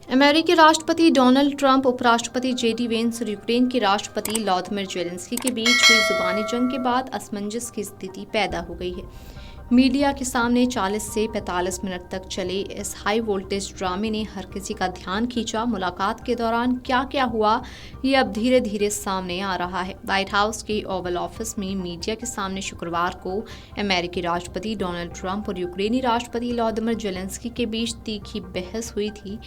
अमेरिकी राष्ट्रपति Donald Trump, उपराष्ट्रपति जेडी वेंस और यूक्रेन के राष्ट्रपति व्लादिमीर ज़ेलेंस्की के बीच हुई जुबानी जंग के बाद असमंजस की स्थिति पैदा हो गई है। मीडिया के सामने 40 से 45 मिनट तक चले इस हाई वोल्टेज ड्रामे ने हर किसी का ध्यान खींचा। मुलाकात के दौरान क्या क्या हुआ, ये अब धीरे धीरे सामने आ रहा है। व्हाइट हाउस के ओवल ऑफिस में मीडिया के सामने शुक्रवार को अमेरिकी राष्ट्रपति डोनाल्ड ट्रंप और यूक्रेनी राष्ट्रपति व्लादिमीर ज़ेलेंस्की के बीच तीखी बहस हुई थी।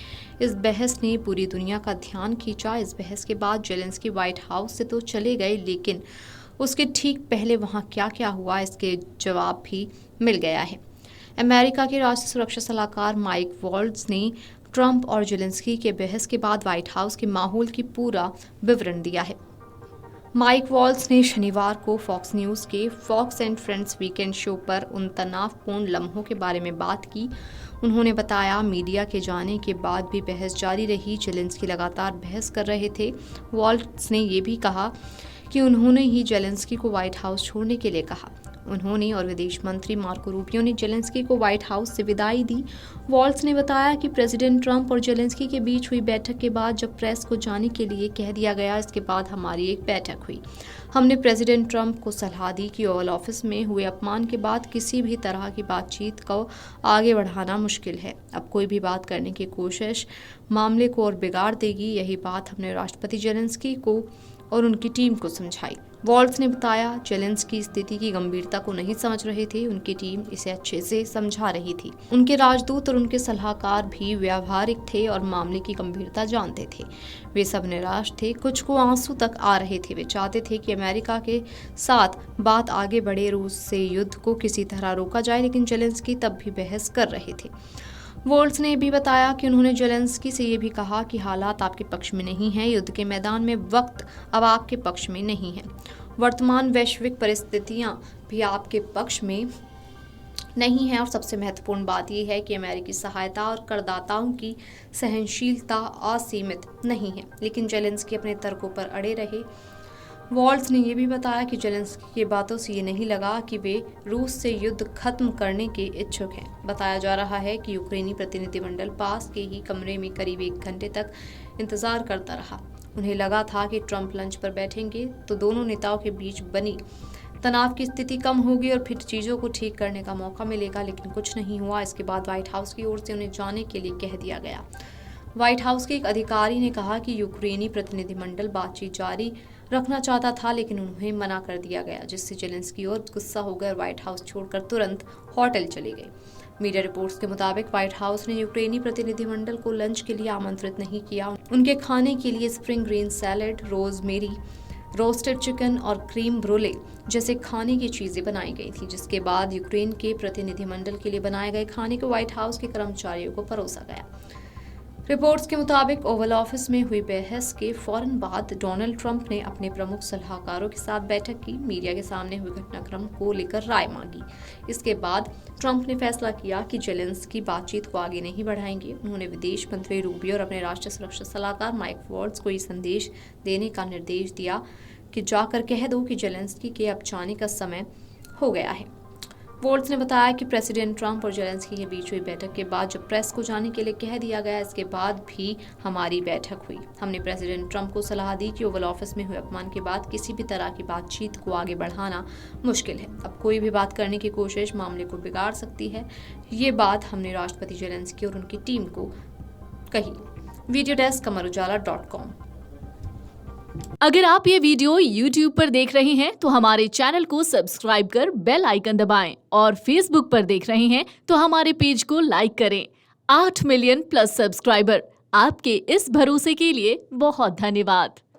इस बहस ने पूरी दुनिया का ध्यान खींचा। इस बहस के बाद ज़ेलेंस्की व्हाइट हाउस से तो चले गए, लेकिन उसके ठीक पहले वहां क्या क्या हुआ इसके जवाब भी मिल गया है। अमेरिका के राष्ट्रीय सुरक्षा सलाहकार माइक वॉल्ट्ज ने ट्रंप और ज़ेलेंस्की के बहस के बाद व्हाइट हाउस के माहौल की पूरा विवरण दिया है। माइक वॉल्ट्ज ने शनिवार को फॉक्स न्यूज़ के Fox and Friends weekend show पर उन तनावपूर्ण लम्हों के बारे में बात की। उन्होंने बताया, मीडिया के जाने के बाद भी बहस जारी रही। ज़ेलेंस्की लगातार बहस कर रहे थे। वॉल्ट्ज ने यह भी कहा कि उन्होंने ही ज़ेलेंस्की को व्हाइट हाउस छोड़ने के लिए कहा। उन्होंने और विदेश मंत्री मार्को रूबियो ने ज़ेलेंस्की को व्हाइट हाउस से विदाई दी। वॉल्ट्ज ने बताया कि प्रेसिडेंट ट्रंप और ज़ेलेंस्की के बीच हुई बैठक के बाद जब प्रेस को जाने के लिए कह दिया गया, इसके बाद हमारी एक बैठक हुई। हमने प्रेसिडेंट ट्रंप को सलाह दी कि ओवल ऑफिस में हुए अपमान के बाद किसी भी तरह की बातचीत को आगे बढ़ाना मुश्किल है। अब कोई भी बात करने की कोशिश मामले को और बिगाड़ देगी। यही बात हमने राष्ट्रपति ज़ेलेंस्की को और उनकी टीम को समझाई। वॉल्ट्ज ने बताया, ज़ेलेंस्की स्थिति की गंभीरता को नहीं समझ रहे थे। उनकी टीम इसे अच्छे से समझा रही थी। उनके राजदूत और उनके सलाहकार भी व्यावहारिक थे और मामले की गंभीरता जानते थे। वे सब निराश थे, कुछ को आंसू तक आ रहे थे। वे चाहते थे कि अमेरिका के साथ बात आगे बढ़े, रूस से युद्ध को किसी तरह रोका जाए, लेकिन ज़ेलेंस्की तब भी बहस कर रहे थे। वोल्ट्स ने भी बताया कि उन्होंने ज़ेलेंस्की से ये भी कहा कि हालात आपके पक्ष में नहीं हैं। युद्ध के मैदान में वक्त अब आपके पक्ष में नहीं है। वर्तमान वैश्विक परिस्थितियां भी आपके पक्ष में नहीं है और सबसे महत्वपूर्ण बात यह है कि अमेरिकी सहायता और करदाताओं की सहनशीलता असीमित नहीं है। लेकिन ज़ेलेंस्की अपने तर्कों पर अड़े रहे। वॉल्ट्ज ने यह भी बताया कि ज़ेलेंस्की की बातों से ये नहीं लगा कि वे रूस से युद्ध खत्म करने के इच्छुक हैं। बताया जा रहा है कि यूक्रेनी प्रतिनिधिमंडल पास के ही कमरे में करीब 1 घंटे तक इंतजार करता रहा। उन्हें लगा था कि ट्रंप लंच पर बैठेंगे तो दोनों नेताओं के बीच बनी तनाव की स्थिति कम होगी और फिर चीज़ों को ठीक करने का मौका मिलेगा, लेकिन कुछ नहीं हुआ। इसके बाद व्हाइट हाउस की ओर से उन्हें जाने के लिए कह दिया गया। व्हाइट हाउस के एक अधिकारी ने कहा कि यूक्रेनी प्रतिनिधिमंडल बातचीत जारी रखना चाहता था, लेकिन उन्हें मना कर दिया गया, जिससे ज़ेलेंस्की और गुस्सा हो गए, व्हाइट हाउस छोड़कर तुरंत होटल चले गए। मीडिया रिपोर्ट्स के मुताबिक व्हाइट हाउस ने यूक्रेनी प्रतिनिधिमंडल को लंच के लिए आमंत्रित नहीं किया। उनके खाने के लिए spring green salad, rosemary, roasted chicken और क्रीम ब्रोले जैसे खाने की चीजें बनाई गई थी, जिसके बाद यूक्रेन के प्रतिनिधिमंडल के लिए बनाए गए खाने को व्हाइट हाउस के कर्मचारियों को परोसा गया। रिपोर्ट्स के मुताबिक ओवल ऑफिस में हुई बहस के फौरन बाद डोनाल्ड ट्रंप ने अपने प्रमुख सलाहकारों के साथ बैठक की। मीडिया के सामने हुए घटनाक्रम को लेकर राय मांगी। इसके बाद ट्रंप ने फैसला किया कि ज़ेलेंस्की बातचीत को आगे नहीं बढ़ाएंगे। उन्होंने विदेश मंत्री रूबियो और अपने राष्ट्रीय सुरक्षा सलाहकार माइक वॉल्ट्ज को ये संदेश देने का निर्देश दिया कि जाकर कह दो कि ज़ेलेंस्की के अब जाने का समय हो गया है। वोल्ट्स ने बताया कि प्रेसिडेंट ट्रंप और ज़ेलेंस्की के बीच हुई बैठक के बाद जब प्रेस को जाने के लिए कह दिया गया, इसके बाद भी हमारी बैठक हुई। हमने प्रेसिडेंट ट्रंप को सलाह दी कि ओवल ऑफिस में हुए अपमान के बाद किसी भी तरह की बातचीत को आगे बढ़ाना मुश्किल है। अब कोई भी बात करने की कोशिश मामले को बिगाड़ सकती है। ये बात हमने राष्ट्रपति ज़ेलेंस्की और उनकी टीम को कही। Video desk amarujala.com। अगर आप ये वीडियो YouTube पर देख रहे हैं तो हमारे चैनल को सब्सक्राइब कर बेल आइकन दबाएं और Facebook पर देख रहे हैं तो हमारे पेज को लाइक करें। 8 मिलियन प्लस सब्सक्राइबर, आपके इस भरोसे के लिए बहुत धन्यवाद।